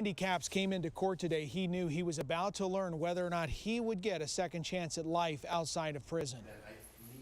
Randy Capps came into court today. He knew he was about to learn whether or not he would get a second chance at life outside of prison.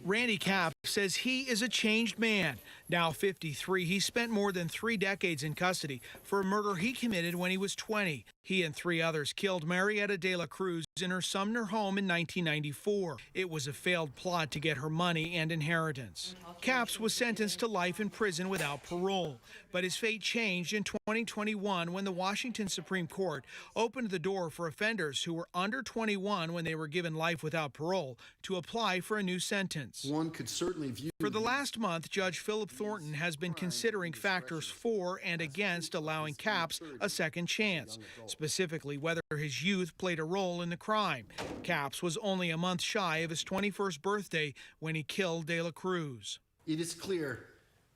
Randy Capps says he is a changed man. Now 53, he spent more than 3 decades in custody for a murder he committed when he was 20. He and 3 others killed Marietta de la Cruz in her Sumner home in 1994. It was a failed plot to get her money and inheritance. Capps was sentenced to life in prison without parole, but his fate changed in 2021 when the Washington Supreme Court opened the door for offenders who were under 21 when they were given life without parole to apply for a new sentence. One could certainly view. For the last month, Judge Philip Thornton has been considering factors for and against allowing Capps a second chance, specifically whether his youth played a role in the crime. Capps was only a month shy of his 21st birthday when he killed De La Cruz. It is clear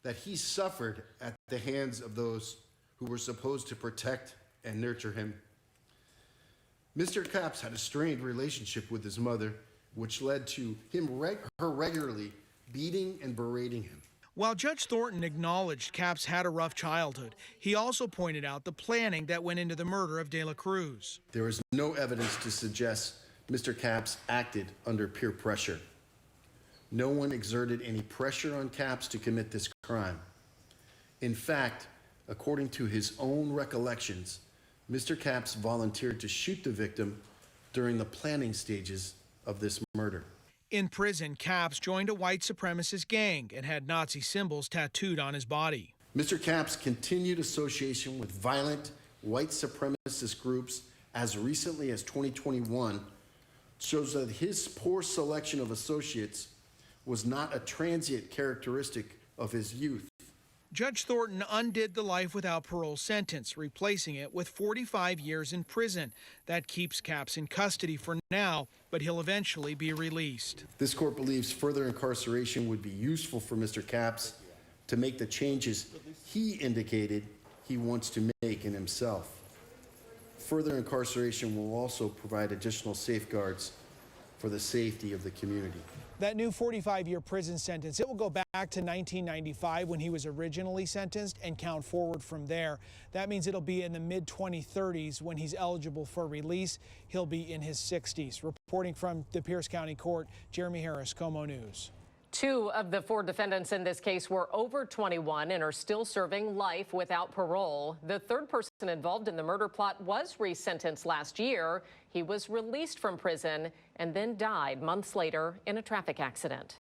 that he suffered at the hands of those who were supposed to protect and nurture him. Mr. Capps had a strained relationship with his mother, which led to her regularly beating and berating him. While Judge Thornton acknowledged Capps had a rough childhood, he also pointed out the planning that went into the murder of De La Cruz. There is no evidence to suggest Mr. Capps acted under peer pressure. No one exerted any pressure on Capps to commit this crime. In fact, according to his own recollections, Mr. Capps volunteered to shoot the victim during the planning stages of this murder. In prison, Capps joined a white supremacist gang and had Nazi symbols tattooed on his body. Mr. Capps' continued association with violent white supremacist groups as recently as 2021 shows that his poor selection of associates was not a transient characteristic of his youth. Judge Thornton undid the life without parole sentence, replacing it with 45 years in prison. That keeps Capps in custody for now, but he'll eventually be released. This court believes further incarceration would be useful for Mr. Capps to make the changes he indicated he wants to make in himself. Further incarceration will also provide additional safeguards for the safety of the community. That new 45-year prison sentence, it will go back to 1995 when he was originally sentenced and count forward from there. That means it'll be in the mid-2030s when he's eligible for release. He'll be in his 60s. Reporting from the Pierce County Court, Jeremy Harris, KOMO News. 2 of the 4 defendants in this case were over 21 and are still serving life without parole. The 3rd person involved in the murder plot was resentenced last year. He was released from prison and then died months later in a traffic accident.